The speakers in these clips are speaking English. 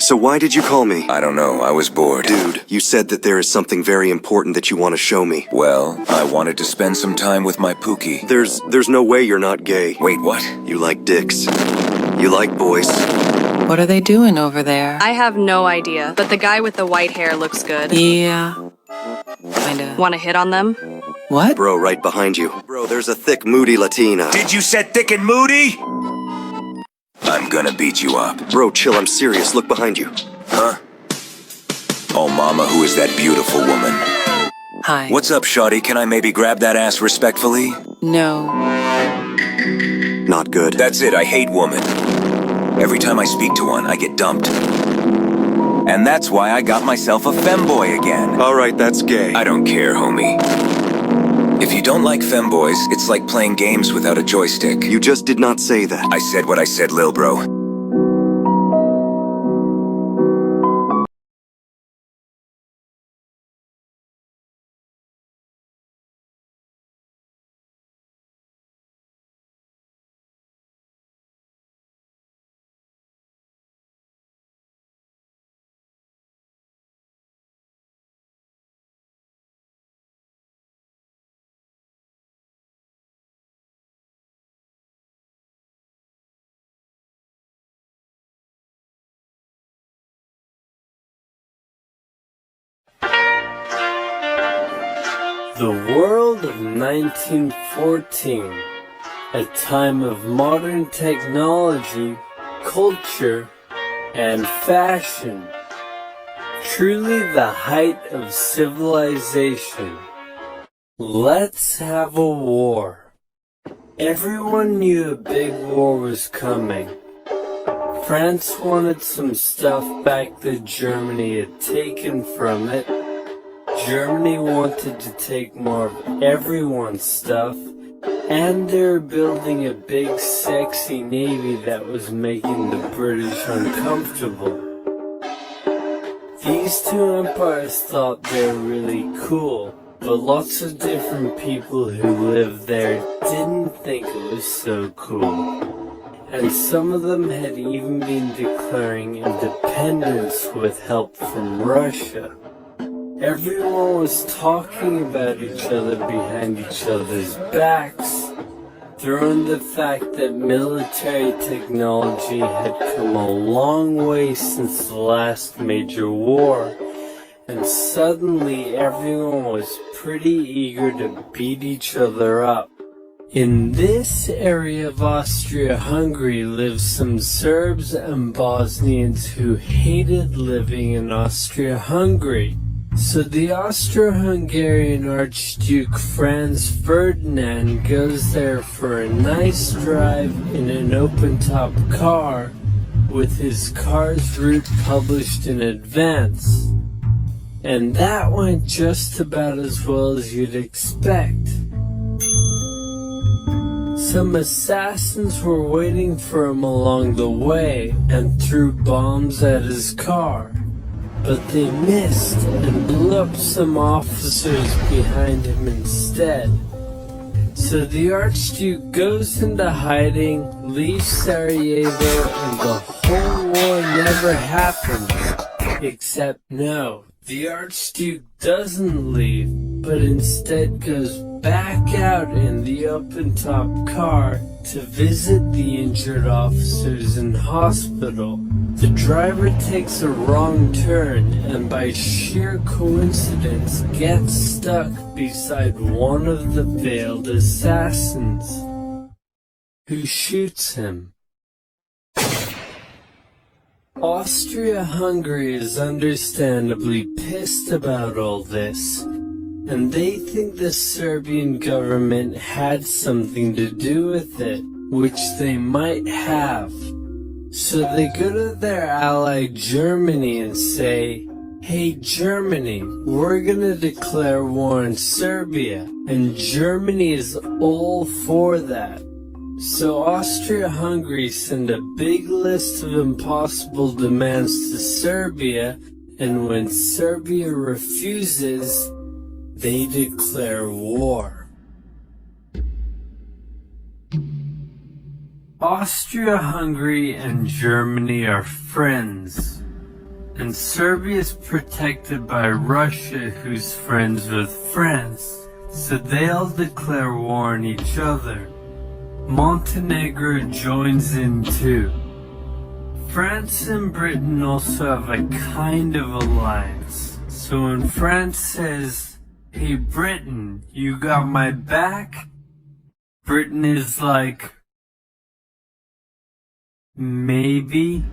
So why did you call me? I don't know, I was bored. Dude, you said that there is something very important that you want to show me. Well, I wanted to spend some time with my Pookie. There's no way you're not gay. Wait, what? You like dicks. You like boys. What are they doing over there? I have no idea, but the guy with the white hair looks good. Yeah. Kinda. Want to hit on them? What? Bro, right behind you. Bro, there's a thick, moody Latina. Did you say thick and moody? I'm gonna beat you up. Bro, chill, I'm serious. Look behind you. Huh? Oh, mama, who is that beautiful woman? Hi. What's up, shawty? Can I maybe grab that ass respectfully? No. Not good. That's it, I hate women. Every time I speak to one, I get dumped. And that's why I got myself a femboy again. Alright, that's gay. I don't care, homie. If you don't like femboys, it's like playing games without a joystick. You just did not say that. I said what I said, lil bro. The world of 1914, a time of modern technology, culture, and fashion. Truly the height of civilization. Let's have a war. Everyone knew a big war was coming. France wanted some stuff back that Germany had taken from it. Germany wanted to take more of everyone's stuff, and they were building a big sexy navy that was making the British uncomfortable. These two empires thought they were really cool, but lots of different people who lived there didn't think it was so cool. And some of them had even been declaring independence with help from Russia. Everyone was talking about each other behind each other's backs, throwing the fact that military technology had come a long way since the last major war, and suddenly everyone was pretty eager to beat each other up. In this area of Austria-Hungary lived some Serbs and Bosnians who hated living in Austria-Hungary. So the Austro-Hungarian Archduke Franz Ferdinand goes there for a nice drive in an open-top car with his car's route published in advance. And that went just about as well as you'd expect. Some assassins were waiting for him along the way and threw bombs at his car. But they missed and blew up some officers behind him instead. So the Archduke goes into hiding, leaves Sarajevo, and the whole war never happens. Except no, the Archduke doesn't leave, but instead goes back out in the open-top car to visit the injured officers in hospital. The driver takes a wrong turn and by sheer coincidence gets stuck beside one of the veiled assassins, who shoots him. Austria-Hungary is understandably pissed about all this, and they think the Serbian government had something to do with it, which they might have. So they go to their ally Germany and say, "Hey Germany, we're gonna declare war on Serbia," and Germany is all for that. So Austria-Hungary send a big list of impossible demands to Serbia, and when Serbia refuses, they declare war. Austria-Hungary and Germany are friends, and Serbia's protected by Russia, who's friends with France, so they all declare war on each other. Montenegro joins in too. France and Britain also have a kind of alliance. So when France says, "Hey Britain, you got my back?" Britain is like, maybe.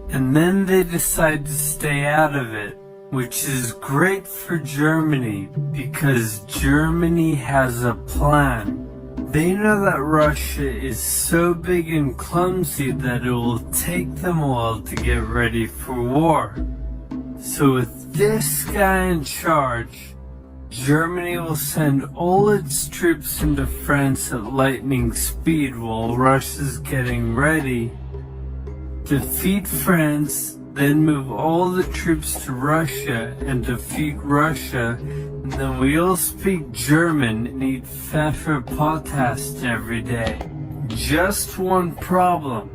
And then they decide to stay out of it, which is great for Germany because Germany has a plan. They know that Russia is so big and clumsy that it will take them a while to get ready for war. So with this guy in charge, Germany will send all its troops into France at lightning speed while Russia's getting ready, defeat France, then move all the troops to Russia and defeat Russia, and then we all speak German and eat Pfefferpottast every day. Just one problem.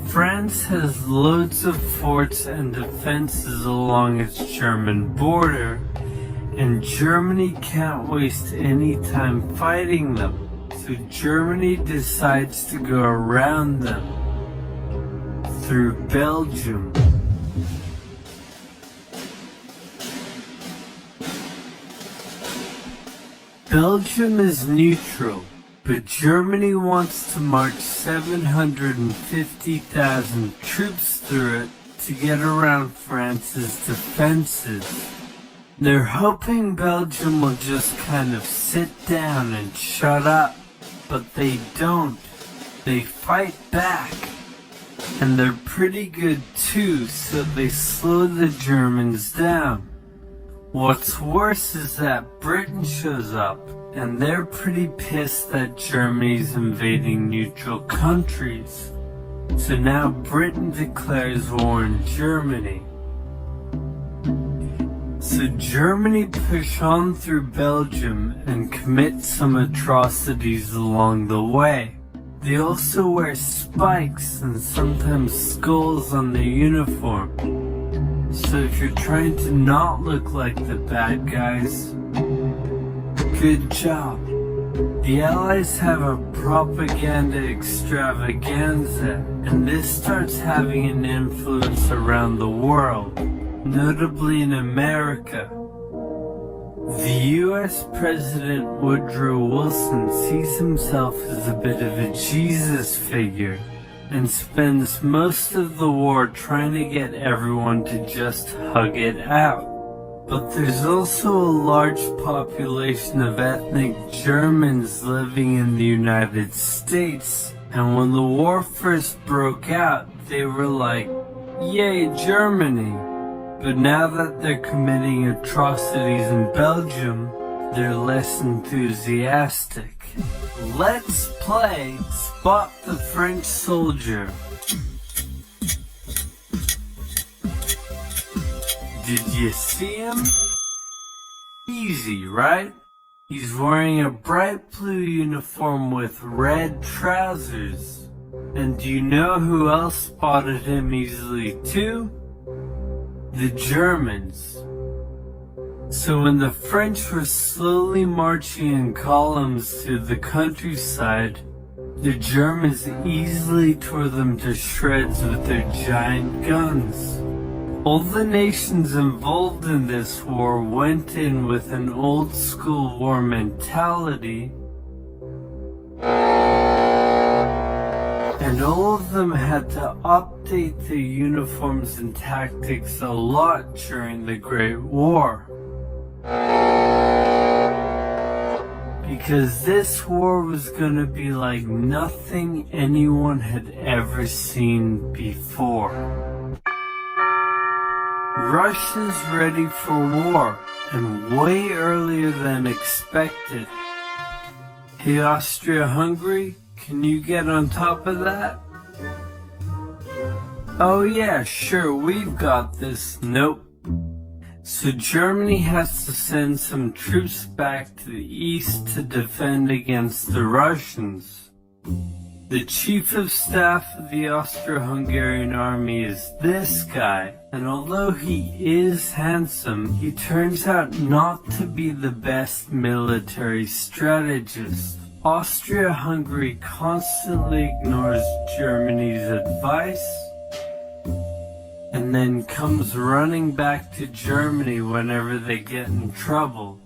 France has loads of forts and defenses along its German border, and Germany can't waste any time fighting them, so Germany decides to go around them through Belgium. Belgium is neutral, but Germany wants to march 750,000 troops through it to get around France's defenses. They're hoping Belgium will just kind of sit down and shut up, but they don't. They fight back. And they're pretty good too, so they slow the Germans down. What's worse is that Britain shows up, and they're pretty pissed that Germany's invading neutral countries. So now Britain declares war on Germany. So Germany push on through Belgium and commit some atrocities along the way. They also wear spikes and sometimes skulls on their uniform. So if you're trying to not look like the bad guys, good job. The Allies have a propaganda extravaganza, and this starts having an influence around the world, notably in America. The US President Woodrow Wilson sees himself as a bit of a Jesus figure and spends most of the war trying to get everyone to just hug it out. But there's also a large population of ethnic Germans living in the United States, and when the war first broke out, they were like, "Yay, Germany!" But now that they're committing atrocities in Belgium, they're less enthusiastic. Let's play Spot the French Soldier. Did you see him? Easy, right? He's wearing a bright blue uniform with red trousers. And do you know who else spotted him easily too? The Germans. So when the French were slowly marching in columns through the countryside, the Germans easily tore them to shreds with their giant guns. All the nations involved in this war went in with an old school war mentality, and all of them had to update their uniforms and tactics a lot during the Great War. Because this war was gonna be like nothing anyone had ever seen before. Russia's ready for war, and way earlier than expected. Hey Austria-Hungary, can you get on top of that? Oh yeah, sure, we've got this. Nope. So Germany has to send some troops back to the east to defend against the Russians. The chief of staff of the Austro-Hungarian army is this guy, and although he is handsome, he turns out not to be the best military strategist. Austria-Hungary constantly ignores Germany's advice, and then comes running back to Germany whenever they get in trouble.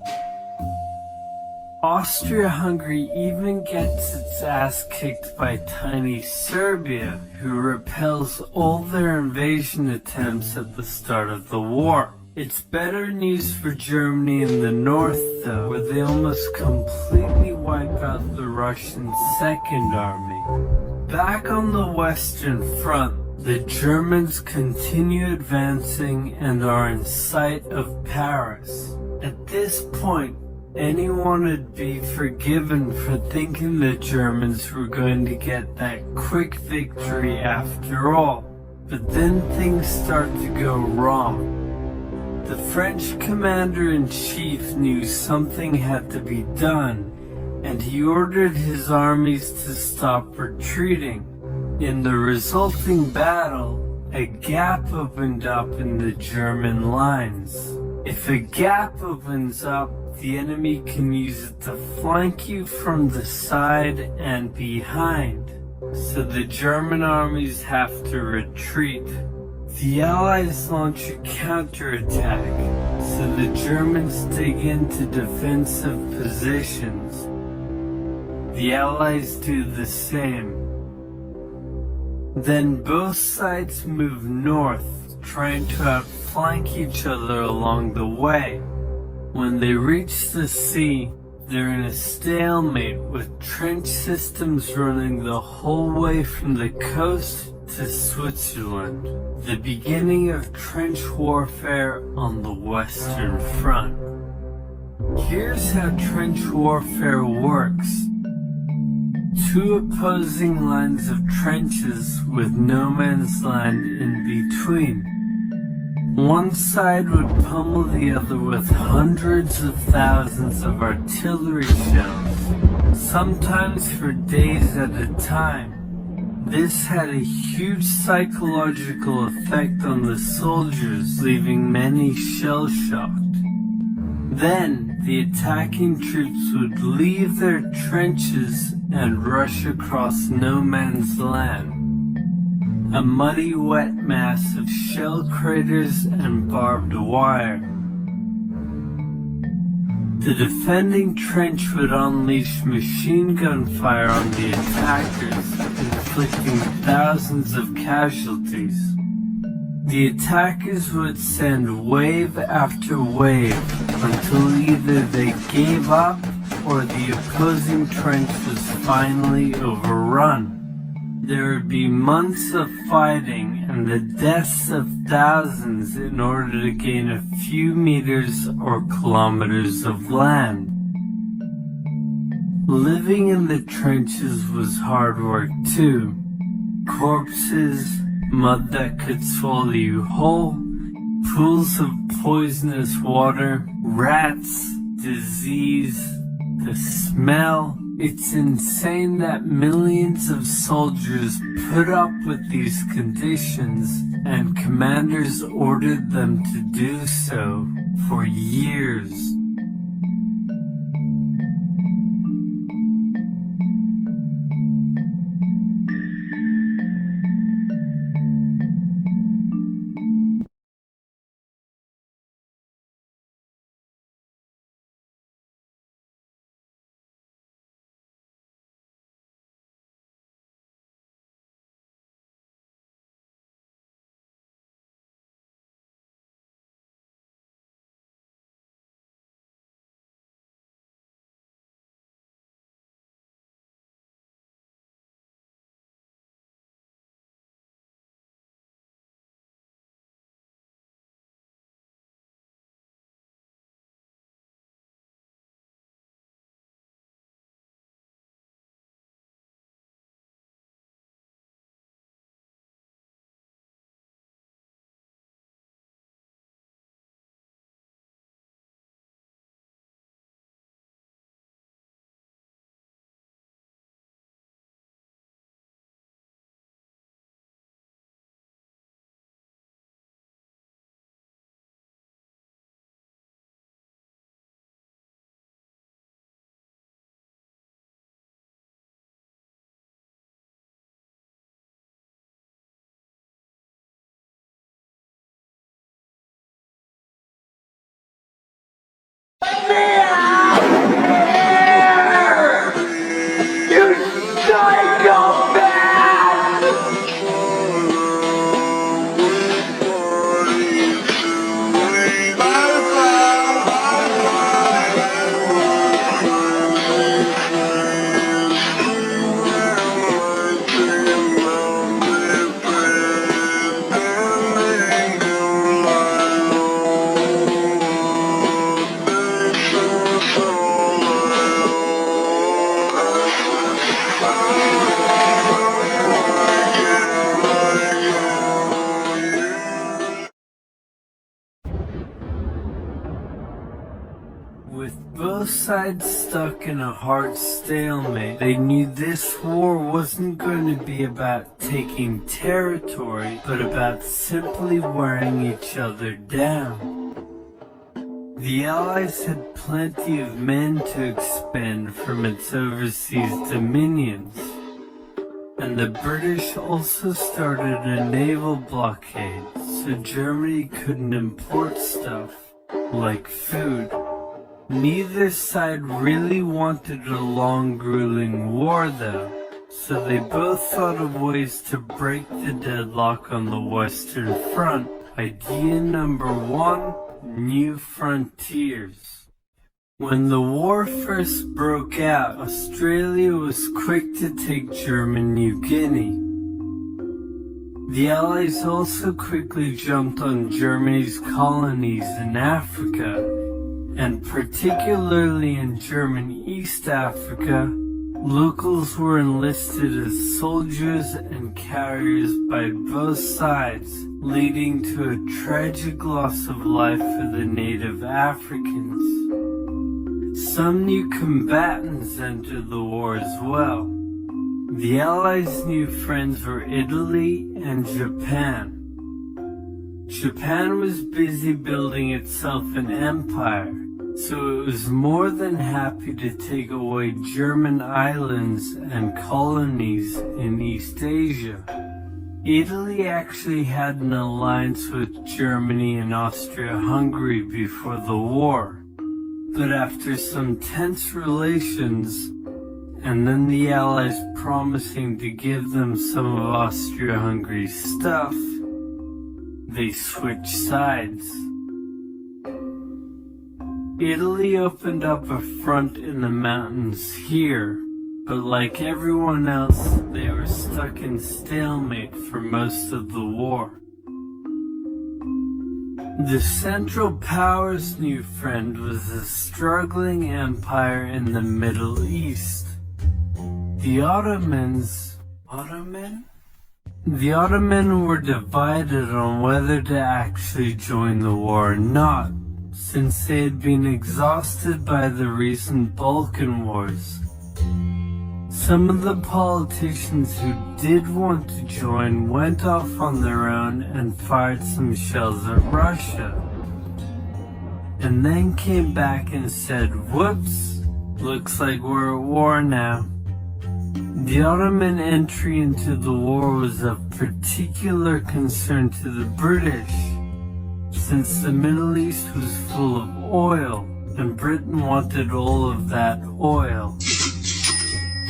Austria-Hungary even gets its ass kicked by tiny Serbia, who repels all their invasion attempts at the start of the war. It's better news for Germany in the north, though, where they almost completely wipe out the Russian Second Army. Back on the Western Front, the Germans continue advancing and are in sight of Paris. At this point, anyone would be forgiven for thinking the Germans were going to get that quick victory after all. But then things start to go wrong. The French commander-in-chief knew something had to be done, and he ordered his armies to stop retreating. In the resulting battle, a gap opened up in the German lines. If a gap opens up, the enemy can use it to flank you from the side and behind, so the German armies have to retreat. The Allies launch a counterattack, so the Germans dig into defensive positions. The Allies do the same. Then both sides move north, trying to outflank each other along the way. When they reach the sea, they're in a stalemate with trench systems running the whole way from the coast to Switzerland, the beginning of trench warfare on the Western Front. Here's how trench warfare works. Two opposing lines of trenches with no man's land in between. One side would pummel the other with hundreds of thousands of artillery shells, sometimes for days at a time. This had a huge psychological effect on the soldiers, leaving many shell-shocked. Then, the attacking troops would leave their trenches and rush across no man's land. A muddy, wet mass of shell craters and barbed wire. The defending trench would unleash machine gun fire on the attackers, inflicting thousands of casualties. The attackers would send wave after wave until either they gave up or the opposing trench was finally overrun. There would be months of fighting and the deaths of thousands in order to gain a few meters or kilometers of land. Living in the trenches was hard work too. Corpses, mud that could swallow you whole, pools of poisonous water, rats, disease, the smell. It's insane that millions of soldiers put up with these conditions, and commanders ordered them to do so for years. With both sides stuck in a hard stalemate, they knew this war wasn't going to be about taking territory, but about simply wearing each other down. The Allies had plenty of men to expend from its overseas dominions, and the British also started a naval blockade, so Germany couldn't import stuff like food. Neither side really wanted a long, grueling war, though, so they both thought of ways to break the deadlock on the Western Front. Idea number 1, new frontiers. When the war first broke out, Australia was quick to take German New Guinea. The Allies also quickly jumped on Germany's colonies in Africa, and particularly in German East Africa, locals were enlisted as soldiers and carriers by both sides, leading to a tragic loss of life for the native Africans. Some new combatants entered the war as well. The Allies' new friends were Italy and Japan. Japan was busy building itself an empire, so it was more than happy to take away German islands and colonies in East Asia. Italy actually had an alliance with Germany and Austria-Hungary before the war, but after some tense relations, and then the Allies promising to give them some of Austria-Hungary's stuff, they switched sides. Italy opened up a front in the mountains here, but like everyone else, they were stuck in stalemate for most of the war. The Central Powers' new friend was a struggling empire in the Middle East. The Ottomans were divided on whether to actually join the war or not, since they had been exhausted by the recent Balkan Wars. Some of the politicians who did want to join went off on their own and fired some shells at Russia, and then came back and said, "Whoops, looks like we're at war now." The Ottoman entry into the war was of particular concern to the British, since the Middle East was full of oil, and Britain wanted all of that oil.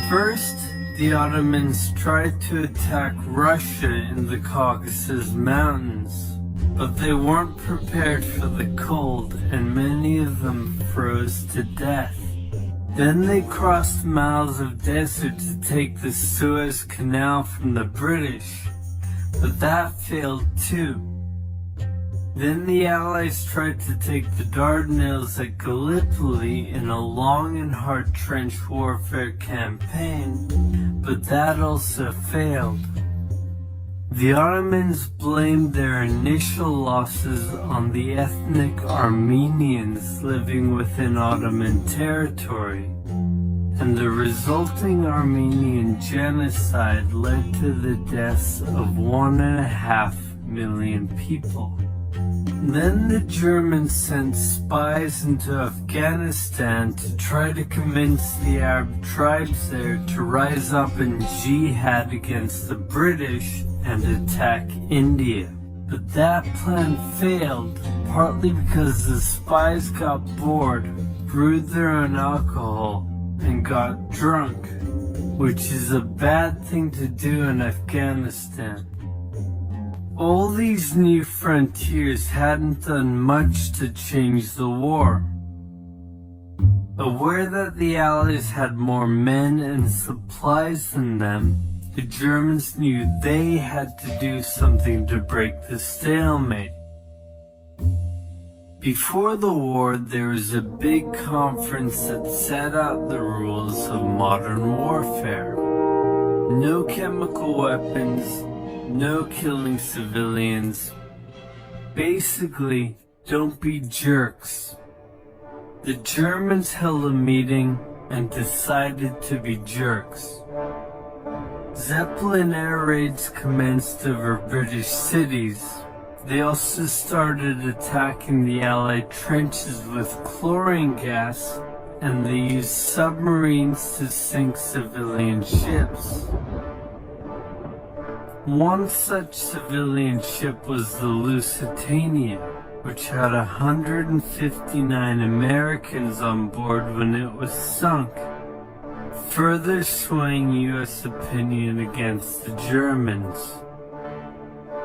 First, the Ottomans tried to attack Russia in the Caucasus Mountains, but they weren't prepared for the cold, and many of them froze to death. Then they crossed miles of desert to take the Suez Canal from the British, but that failed too. Then the Allies tried to take the Dardanelles at Gallipoli in a long and hard trench warfare campaign, but that also failed. The Ottomans blamed their initial losses on the ethnic Armenians living within Ottoman territory, and the resulting Armenian genocide led to the deaths of 1.5 million people. Then the Germans sent spies into Afghanistan to try to convince the Arab tribes there to rise up in jihad against the British and attack India. But that plan failed, partly because the spies got bored, brewed their own alcohol, and got drunk, which is a bad thing to do in Afghanistan. All these new frontiers hadn't done much to change the war. Aware that the Allies had more men and supplies than them, the Germans knew they had to do something to break the stalemate. Before the war, there was a big conference that set out the rules of modern warfare. No chemical weapons, no killing civilians. Basically, don't be jerks. The Germans held a meeting and decided to be jerks. Zeppelin air raids commenced over British cities. They also started attacking the Allied trenches with chlorine gas, and they used submarines to sink civilian ships. One such civilian ship was the Lusitania, which had 159 Americans on board when it was sunk, further swaying US opinion against the Germans.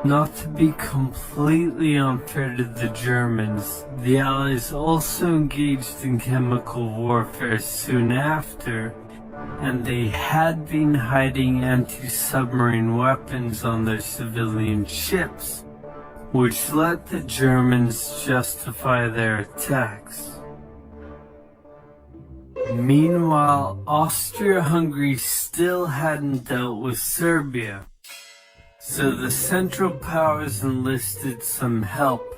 Not to be completely unfair to the Germans, the Allies also engaged in chemical warfare soon after, and they had been hiding anti-submarine weapons on their civilian ships, which let the Germans justify their attacks. Meanwhile, Austria-Hungary still hadn't dealt with Serbia, so the Central Powers enlisted some help.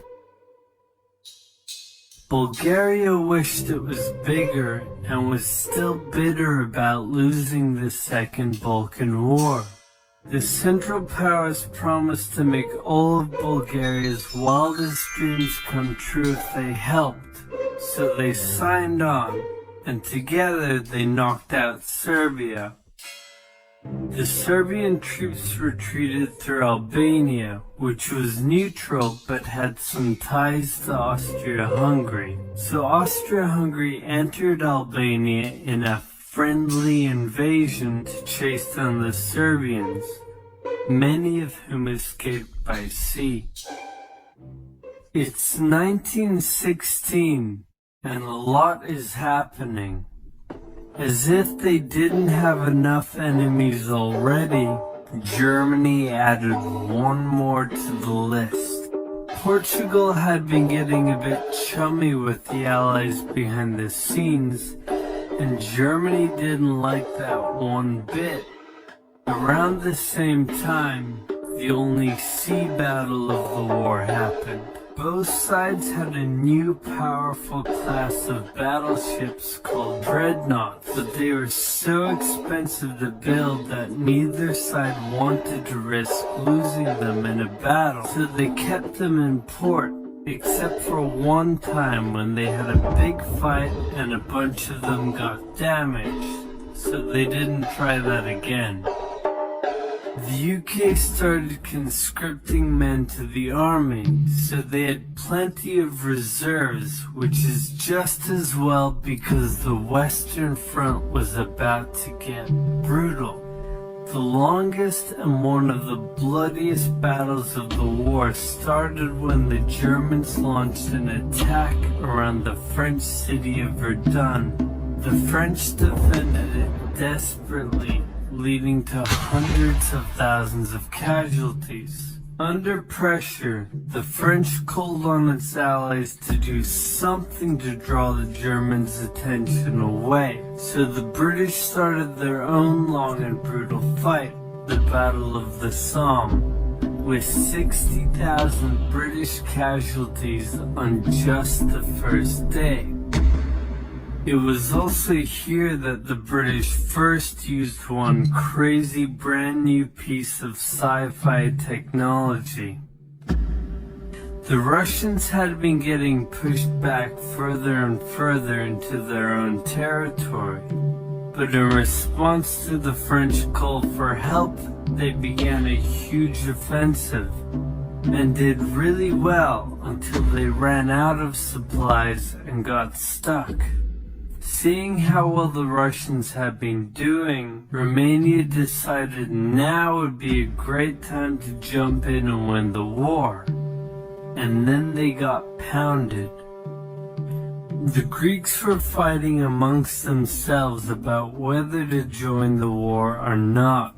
Bulgaria wished it was bigger and was still bitter about losing the Second Balkan War. The Central Powers promised to make all of Bulgaria's wildest dreams come true if they helped, so they signed on, and together they knocked out Serbia. The Serbian troops retreated through Albania, which was neutral but had some ties to Austria-Hungary. So Austria-Hungary entered Albania in a friendly invasion to chase down the Serbians, many of whom escaped by sea. It's 1916, and a lot is happening. As if they didn't have enough enemies already, Germany added one more to the list. Portugal had been getting a bit chummy with the Allies behind the scenes, and Germany didn't like that one bit. Around the same time, the only sea battle of the war happened. Both sides had a new powerful class of battleships called dreadnoughts, but they were so expensive to build that neither side wanted to risk losing them in a battle, so they kept them in port, except for one time when they had a big fight and a bunch of them got damaged, so they didn't try that again. The UK started conscripting men to the army, so they had plenty of reserves, which is just as well because the Western Front was about to get brutal. The longest and one of the bloodiest battles of the war started when the Germans launched an attack around the French city of Verdun. The French defended it desperately, leading to hundreds of thousands of casualties. Under pressure, the French called on its allies to do something to draw the Germans' attention away, so the British started their own long and brutal fight, the Battle of the Somme, with 60,000 British casualties on just the first day. It was also here that the British first used one crazy brand new piece of sci-fi technology. The Russians had been getting pushed back further and further into their own territory, but in response to the French call for help, they began a huge offensive, and did really well until they ran out of supplies and got stuck. Seeing how well the Russians had been doing, Romania decided now would be a great time to jump in and win the war. And then they got pounded. The Greeks were fighting amongst themselves about whether to join the war or not.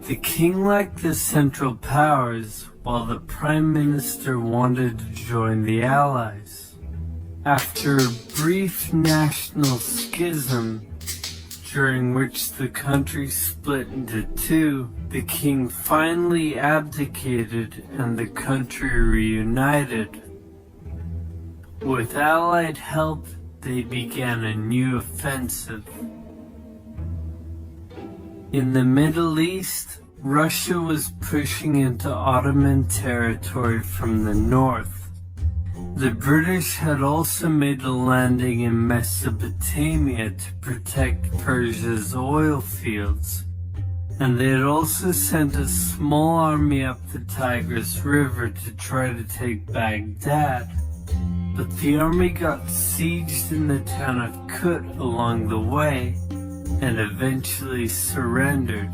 The king liked the Central Powers, while the Prime Minister wanted to join the Allies. After a brief national schism, during which the country split into two, the king finally abdicated and the country reunited. With Allied help, they began a new offensive. In the Middle East, Russia was pushing into Ottoman territory from the north. The British had also made a landing in Mesopotamia to protect Persia's oil fields, and they had also sent a small army up the Tigris River to try to take Baghdad. But the army got sieged in the town of Kut along the way and eventually surrendered.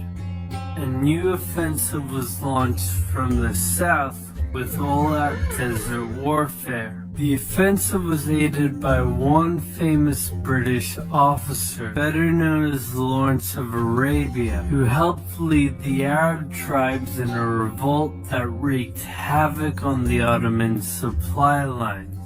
A new offensive was launched from the south with all-out desert warfare. The offensive was aided by one famous British officer, better known as Lawrence of Arabia, who helped lead the Arab tribes in a revolt that wreaked havoc on the Ottoman supply lines.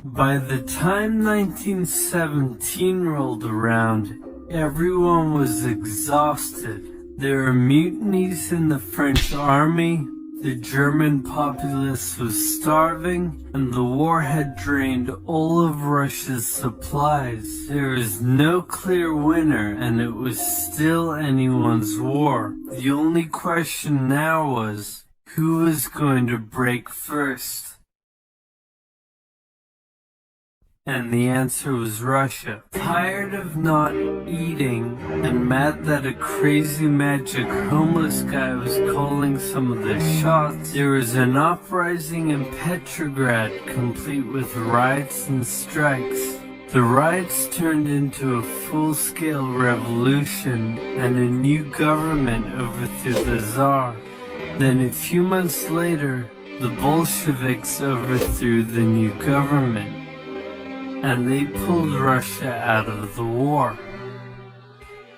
By the time 1917 rolled around, everyone was exhausted. There were mutinies in the French army, the German populace was starving, and the war had drained all of Russia's supplies. There was no clear winner, and it was still anyone's war. The only question now was, who was going to break first? And the answer was Russia. Tired of not eating and mad that a crazy magic homeless guy was calling some of the shots, there was an uprising in Petrograd complete with riots and strikes. The riots turned into a full-scale revolution and a new government overthrew the Tsar. Then a few months later, the Bolsheviks overthrew the new government, and they pulled Russia out of the war.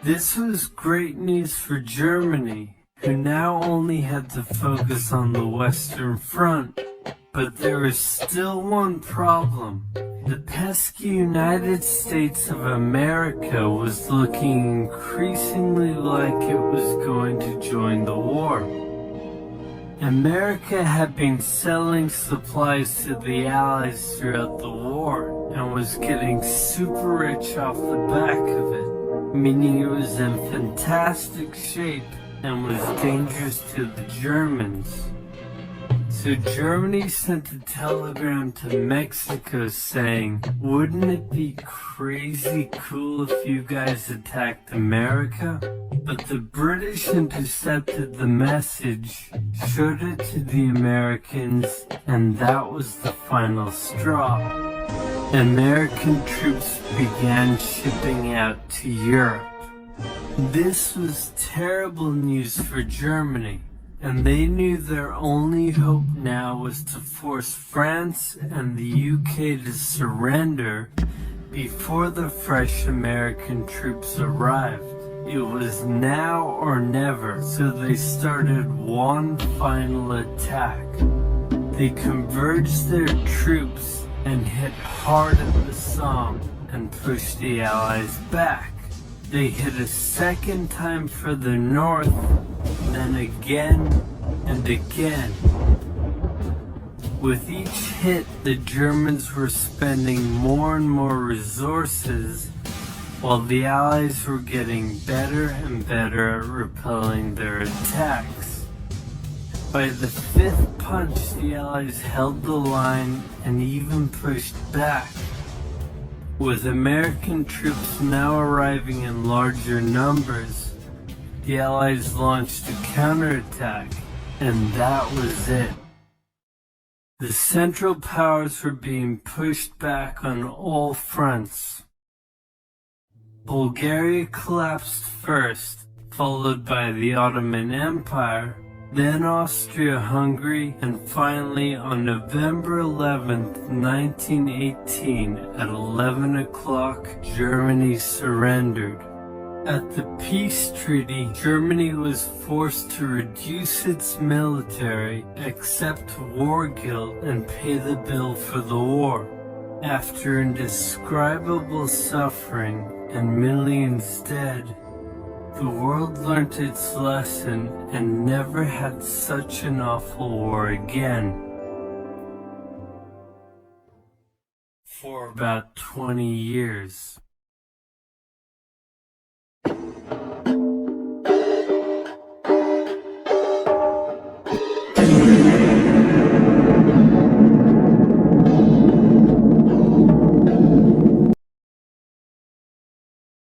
This was great news for Germany, who now only had to focus on the Western Front. But there was still one problem. The pesky United States of America was looking increasingly like it was going to join the war. America had been selling supplies to the Allies throughout the war and was getting super rich off the back of it, meaning it was in fantastic shape and was dangerous to the Germans. So Germany sent a telegram to Mexico saying, "Wouldn't it be crazy cool if you guys attacked America?" But the British intercepted the message, showed it to the Americans, and that was the final straw. American troops began shipping out to Europe. This was terrible news for Germany, and they knew their only hope now was to force France and the UK to surrender before the fresh American troops arrived. It was now or never, so they started one final attack. They converged their troops and hit hard at the Somme and pushed the Allies back. They hit a second time further north, then again and again. With each hit, the Germans were spending more and more resources, while the Allies were getting better and better at repelling their attacks. By the fifth punch, the Allies held the line and even pushed back. With American troops now arriving in larger numbers, the Allies launched a counterattack, and that was it. The Central Powers were being pushed back on all fronts. Bulgaria collapsed first, followed by the Ottoman Empire, then Austria-Hungary, and finally on November 11th, 1918, at 11 o'clock, Germany surrendered. At the peace treaty, Germany was forced to reduce its military, accept war guilt, and pay the bill for the war. After indescribable suffering and millions dead, the world learnt its lesson and never had such an awful war again. for about 20 years.